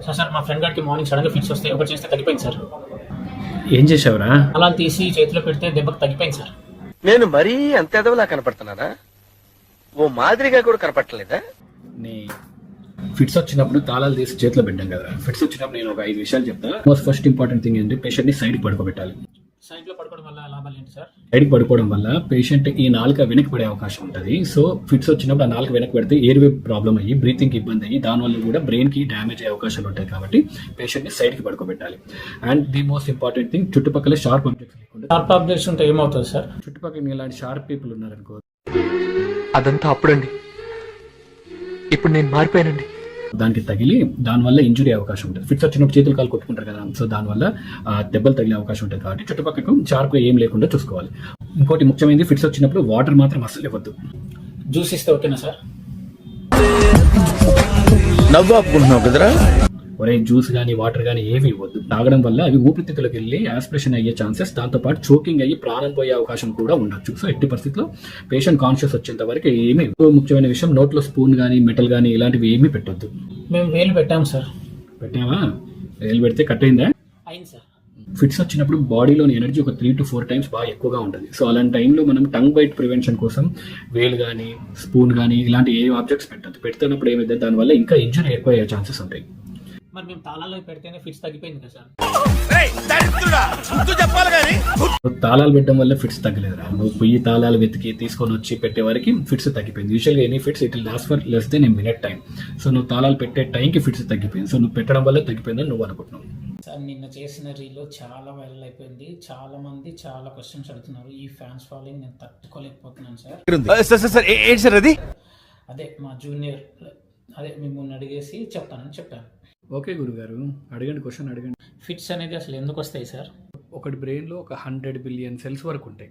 Sir మా friend గారికి morning సడన్గా ఫిట్స్ వస్తే ఒకటి చేస్తే తగ్గిపోయింది సార్. ఏం చేసావురా? అలా తీసి చేతిలో పెడితే దెబ్బకి తగ్గిపోయింది సార్. నేను మరీ అంత ఎదవలా కనపడుతున్నానా? ఓ మాదిరిగా కూడా కనపడలేదా? నీ ఫిట్స్ వచ్చినప్పుడు తాళాలు తీసి చేతిలో పెట్టాం కదా. ఫిట్స్ వచ్చినప్పుడు నేను ఒక 5 విషయాలు చెప్తా. ఫస్ట్ ఇంపార్టెంట్ థింగ్ ఏంటి, పేషెంట్ ని సైడ్కి పడుకోబెట్టాలి. సైడ్ లో పడుకోవడం వల్ల లాభాలు ఏంటి సార్? సైడ్కి పడుకోవడం వల్ల పేషెంట్ ఈ నాలుక వెనక్కి పడే అవకాశం ఉంటుంది. సో ఫిట్స్ వచ్చినప్పుడు ఆ నాలుక వెనక్కి పెడితే ఎయిర్వే ప్రాబ్లం అయ్యి బ్రీతింగ్ ఇబ్బంది అయ్యి దానివల్ల కూడా బ్రెయిన్ కి డ్యామేజ్ అయ్యే అవకాశాలు ఉంటాయి. కాబట్టి పేషెంట్ ని సైడ్ కి పడుకోబెట్టాలి. And the most important thing, చుట్టుపక్కల షార్ప్ ఆబ్జెక్ట్స్ లేకుండా. షార్ప్ ఆబ్జెక్ట్స్ ఉంటే ఏమవుతుంది సార్? చుట్టుపక్కల ఇలాంటి షార్ప్ పీపుల్ ఉన్నారనుకో, అదంతా అప్పుడండి, ఇప్పుడు నేను మారిపోయానండి. దానికి తగిలి దానివల్ల ఇంజురీ అవకాశం ఉంటుంది. ఫిట్స్ వచ్చినప్పుడు చేతులు కాలు కొట్టుకుంటారు కదా, సో దానివల్ల దెబ్బలు తగిలే అవకాశం ఉంటుంది. కాబట్టి చుట్టుపక్కలకు షార్ప్గా ఏం లేకుండా చూసుకోవాలి. ఇంకోటి ముఖ్యమైనది, ఫిట్స్ వచ్చినప్పుడు వాటర్ మాత్రం అస్సలు ఇవ్వద్దు. జ్యూస్ ఇస్తే ఓకేనా సార్? నవ్వు ఆపుకుంటున్నావు కదరా? ఒరే, జ్యూస్ కానీ వాటర్ కానీ ఏవి ఇవ్వద్దు. తాగడం వల్ల అవి ఊపిరితిత్తులకు వెళ్ళి ఆస్పిరేషన్ అయ్యే ఛాన్సెస్, దాంతోపాటు చోకింగ్ అయ్యి ప్రాణం పోయే అవకాశం కూడా ఉండొచ్చు. సో ఎట్టి పరిస్థితిలో పేషెంట్ కాన్షియస్ వచ్చేంత వరకు ఏమి. ముఖ్యమైన విషయం, నోట్లో స్పూన్ కానీ మెటల్ కానీ ఇలాంటివి ఏమీ పెట్టొద్దు. మేము వేలు పెట్టాము సార్. పెట్టావా? వేలు పెడితే కట్ అయిందా? అయింది సార్. ఫిట్స్ వచ్చినప్పుడు బాడీలోని ఎనర్జీ ఒక 3 to 4 times బాగా ఎక్కువగా ఉంటుంది. సో అలాంటి టైంలో మనం టంగ్ బైట్ ప్రివెన్షన్ కోసం వేలు కానీ స్పూన్ కానీ ఇలాంటి ఏ ఆబ్జెక్ట్స్ పెట్టద్దు. పెడుతున్నప్పుడు ఏమైతే దానివల్ల ఇంకా ఇంజరీ ఎక్కువ అయ్యే ఛాన్సెస్ ఉంటాయి. మరి మేము తాళాలు పెడితేనే ఫిట్స్ తగ్గిపోయింది కదా సార్? తాళాలు పెట్టడం వల్ల ఫిట్స్ తగ్గలేదురా. నువ్వు పొయ్యి తాళాలు వెతికి తీసుకొని వచ్చి పెట్టే వరకు ఫిట్స్ తగ్గిపోయింది. యూజువల్గా any fits it will last for less than a minute time. So నువ్వు తాళాలు పెట్టే టైంకి ఫిట్స్ తగ్గిపోయింది. సో నువ్వు పెట్టడం వల్ల తగ్గిపోయిందని నువ్వు అనుకుంటున్నావు. సార్ నిన్న చేసిన రీల్లో చాలా వైరల్ అయిపోయింది. చాలా మంది చాలా క్వశ్చన్స్ అడుగుతున్నారు. ఈ ఫ్యాన్స్ ఫాలోయింగ్ నేను తట్టుకోలేకపోతున్నాను సార్. అది అదే మా జూనియర్ అదే మిమ్మల్ని అడిగేసి చెప్తానని చెప్పాను. ఓకే గురుగారు, అడగండి, క్వశ్చన్ అడగండి. ఫిట్స్ అనేది అసలు ఎందుకు వస్తాయి సార్? ఒకటి బ్రెయిన్లో ఒక 100 billion cells వరకు ఉంటాయి.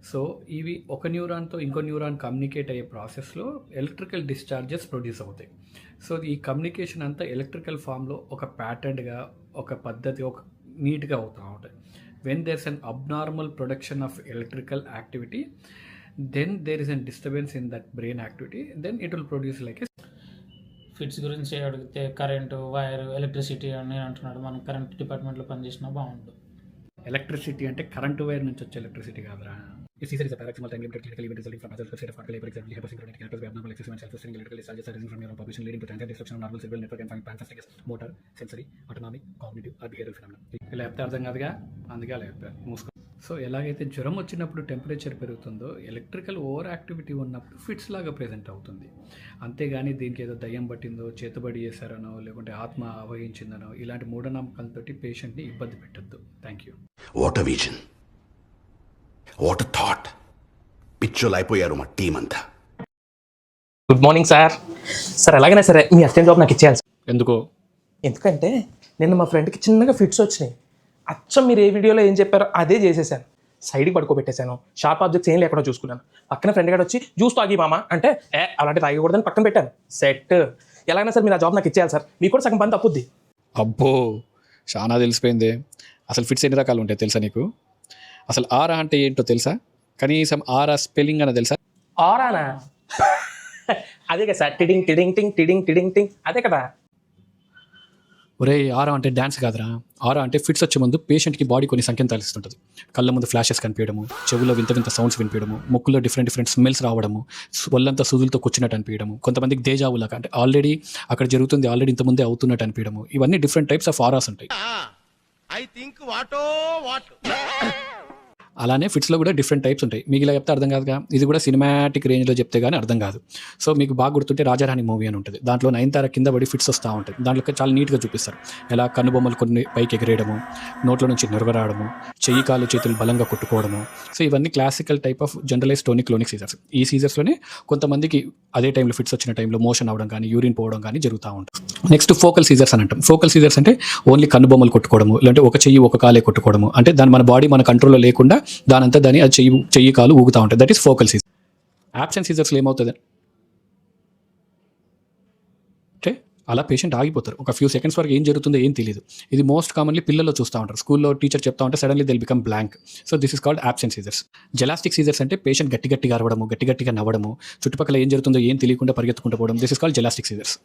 సో ఇవి ఒక న్యూరాన్తో ఇంకో న్యూరాన్ కమ్యూనికేట్ అయ్యే ప్రాసెస్లో ఎలక్ట్రికల్ డిశ్చార్జెస్ ప్రొడ్యూస్ అవుతాయి. సో ఈ కమ్యూనికేషన్ అంతా ఎలక్ట్రికల్ ఫామ్లో ఒక ప్యాటర్న్గా, ఒక పద్ధతి, ఒక నీట్గా అవుతూ ఉంటాయి. When there is an abnormal production of electrical activity, then there is an disturbance in that brain activity, then it will produce like a. Fits గురించి అడిగితే కరెంటు, వైర్, ఎలక్ట్రిసిటీ అని అంటున్నాడు. మనం కరెంట్ డిపార్ట్మెంట్లో పనిచేసినా బాగుంటుంది. ఎలక్ట్రిసిటీ అంటే కరెంట్ వైర్ నుంచి వచ్చే ఎలక్ట్రిసిటీ కాదురా. If Caesar is a paradoxical time limited clinical event resulting from a state of for example, hypersynchronic characters by abnormal excessive and self-sustaining electrical discharges arising from neuron population leading to transient destruction of nervous cerebral network and fantastic motor, sensory, autonomic, cognitive or behavioral phenomena. ఇలా చెప్తే అర్థం కాదుగా, అందుకే అలా చెప్పారు. మూసుకో. So ఎలాగైతే జ్వరం వచ్చినప్పుడు టెంపరేచర్ పెరుగుతుందో, ఎలక్ట్రికల్ ఓవర్ యాక్టివిటీ ఉన్నప్పుడు ఫిట్స్ లాగా ప్రెజెంట్ అవుతుంది. అంతేగాని దీనికి ఏదో దయ్యం పట్టిందో, చేతబడి చేశారనో, లేకుంటే ఆత్మ ఆవహించిందనో ఇలాంటి మూఢనమ్మకాలతోటి పేషెంట్ని ఇబ్బంది పెట్టద్దు. Thank you. What a vision, what a thought. పిచ్చోలు అయిపోయారు మా టీం అంతా. Good morning sir. సార్ ఎలాగైనా సరే మీ అసిస్టెంట్ జాబ్ నాకు ఇచ్చేయాలి సార్. ఎందుకో? ఎందుకంటే నిన్న మా ఫ్రెండ్కి చిన్నగా ఫిట్స్ వచ్చినాయి. అచ్చం మీరు ఏ వీడియోలో ఏం చెప్పారో అదే చేసేసాను. సైడ్కి పడుకోబెట్టేశాను. షార్ప్ ఆబ్జెక్ట్స్ ఏం లేకుండా చూసుకున్నాను. పక్కన ఫ్రెండ్ గారు వచ్చి జ్యూస్ తాగి మామ అంటే అలాంటి తాగకూడదని పక్కన పెట్టాను. సెట్. ఎలాగైనా సార్ మీరు ఆ జాబ్ నాకు ఇచ్చేయాలి సార్. మీకు కూడా సగం పని తప్పుద్ది. అబ్బో, చాలా తెలిసిపోయింది. అసలు ఫిట్స్ ఎన్ని రకాలు ఉంటాయి తెలుసా నీకు? అసలు ఆరా అంటే ఏంటో తెలుసా? కనీసం ఆరా స్పెల్లింగ్ అని తెలుసా? ఆరానా? అదే కదా సార్, టిడింగ్ టిడింగ్ టింగ్ టిడింగ్ టిడింగ్ టింగ్, అదే కదా. ఒరే, ఆరా అంటే డ్యాన్స్ కాదురా. ఆరా అంటే ఫిట్స్ వచ్చే ముందు పేషెంట్కి బాడీ కొన్ని సంకేతాలు ఇస్తుంటుంది. కళ్ళ ముందు ఫ్లాషెస్ కనిపించడము, చెవులో వింత వింత సౌండ్స్ వినిపించడము, ముక్కులో డిఫరెంట్ స్మెల్స్ రావడము, ఒళ్ళంతా సూదులతో కూర్చున్నట్టు అనిపించడము, కొంతమందికి దేజావులాగా అంటే ఆల్రెడీ అక్కడ జరుగుతుంది, ఆల్రెడీ ఇంతకుముందే అవుతున్నట్టు అనిపించడము. ఇవన్నీ డిఫరెంట్ టైప్స్ ఆఫ్ ఆరాస్ ఉంటాయి. అలానే ఫిట్స్లో కూడా డిఫరెంట్ టైప్స్ ఉంటాయి. మీకు ఇలా చెప్తే అర్థం కాదుగా. ఇది కూడా సినిమాటిక్ రేంజ్లో చెప్తే కానీ అర్థం కాదు. సో మీకు బాగా గుర్తుంటే రాజారాణి మూవీ అని ఉంటుంది. దాంట్లో నయనతార కింద పడి ఫిట్స్ వస్తూ ఉంటుంది. దాంట్లో చాలా నీట్గా చూపిస్తారు. ఎలా కన్నుబొమ్మలు కొన్ని పైకి ఎగిరేయడము, నోట్లో నుంచి నిరగరాడము, చెయ్యి కాలు చేతులు బలంగా కొట్టుకోవడము. సో ఇవన్నీ classical type of generalize tonic clonic seizures. ఈ సీజర్స్లోనే కొంతమందికి అదే టైంలో ఫిట్స్ వచ్చిన టైంలో మోషన్ అవ్వడం కానీ, యూరిన్ పోవడం కానీ జరుగుతూ ఉంటుంది. నెక్స్ట్ ఫోకల్ సీజర్స్ అని అంటాం. ఫోకల్ సీజర్స్ అంటే ఓన్లీ కన్నుబొమ్మలు కొట్టుకోవడము, లేదంటే ఒక చెయ్యి ఒక కాలే కొట్టుకోవడము. అంటే దాని మన బాడీ మన కంట్రోల్లో లేకుండా దానంతా దాని అది చెయ్యి కాలు ఊగుతూ ఉంటాయి. That is focal seizure. Absent సీజర్స్లో ఏమవుతుంది అంటే అలా పేషెంట్ ఆగిపోతారు. ఒక ఫ్యూ సెకండ్స్ వరకు ఏం జరుగుతుందో ఏం తెలియదు. ఇది మోస్ట్ కామన్లీ పిల్లల్లో చూస్తూ ఉంటారు. స్కూల్లో టీచర్ చెప్తా ఉంటే suddenly they'll become blank. So this is called absent seizures. Gelastic seizures అంటే పేషెంట్ గట్టిగా అరవడము, గట్టిగా నవ్వడము, చుట్టుపక్కల ఏం జరుగుతుందో ఏం తెలియకుండా పరిగెత్తుకుంటూ పోవడం. This is called gelastic seizures.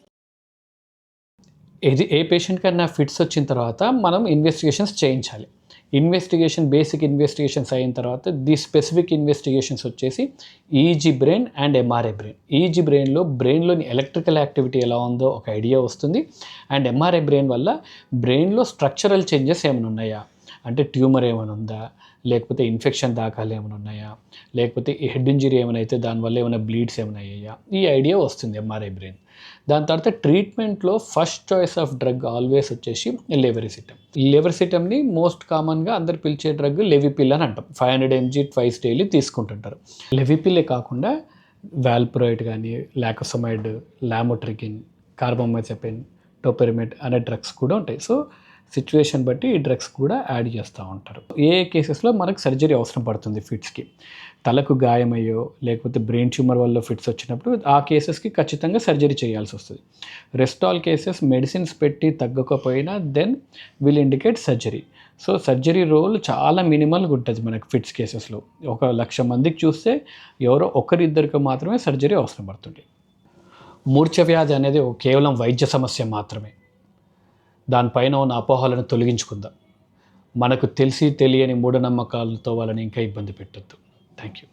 ఏ పేషెంట్ కన్నా ఫిట్స్ వచ్చిన తర్వాత మనం ఇన్వెస్టిగేషన్స్ చేయించాలి. బేసిక్ ఇన్వెస్టిగేషన్స్ అయిన తర్వాత ది స్పెసిఫిక్ ఇన్వెస్టిగేషన్స్ వచ్చేసి EEG brain and MRI brain. EEG బ్రెయిన్లోని ఎలక్ట్రికల్ యాక్టివిటీ ఎలా ఉందో ఒక ఐడియా వస్తుంది. అండ్ ఎంఆర్ఐ బ్రెయిన్ వల్ల బ్రెయిన్లో స్ట్రక్చరల్ చేంజెస్ ఏమైనా ఉన్నాయా, అంటే ట్యూమర్ ఏమైనా ఉందా, లేకపోతే ఇన్ఫెక్షన్ దాఖలు ఏమైనా ఉన్నాయా, లేకపోతే హెడ్ ఇంజరీ ఏమైనా అయితే దానివల్ల ఏమైనా బ్లీడ్స్ ఏమైనా అయ్యాయా, ఈ ఐడియా వస్తుంది ఎంఆర్ఐ బ్రెయిన్. దాని తర్వాత ట్రీట్మెంట్లో first choice of drug always వచ్చేసి లెవెరసిటమ్ని మోస్ట్ కామన్గా అందరు పిలిచే డ్రగ్ లెవిపిల్ అని అంటాం. 500 mg ట్వైస్ డైలీ తీసుకుంటుంటారు. లెవిపిల్లే కాకుండా వాల్ప్రోయిడ్ కానీ, లాకోసమైడ్, లామోట్రిగిన్, కార్బోమైజెపిన్, టోపెరిమెట్ అనే డ్రగ్స్ కూడా ఉంటాయి. సో సిచ్యువేషన్ బట్టి ఈ డ్రగ్స్ కూడా యాడ్ చేస్తూ ఉంటారు. ఏ కేసెస్లో మనకు సర్జరీ అవసరం పడుతుంది ఫిట్స్కి, తలకు గాయమయ్యో లేకపోతే బ్రెయిన్ ట్యూమర్ వల్ల ఫిట్స్ వచ్చినప్పుడు ఆ కేసెస్కి ఖచ్చితంగా సర్జరీ చేయాల్సి వస్తుంది. రెస్ట్ ఆల్ కేసెస్ మెడిసిన్స్ పెట్టి తగ్గకపోయినా then will indicate surgery. So surgery role చాలా మినిమల్గా ఉంటుంది మనకు ఫిట్స్ కేసెస్లో. 1,00,000 మందికి చూస్తే ఎవరో ఒకరిద్దరికి మాత్రమే సర్జరీ అవసరం పడుతుంది. మూర్ఛ వ్యాధి అనేది కేవలం వైద్య సమస్య మాత్రమే. దానిపైన ఉన్న అపోహలను తొలగించుకుందాం. మనకు తెలియని మూఢనమ్మకాలతో వాళ్ళని ఇంకా ఇబ్బంది పెట్టొద్దు. Thank you.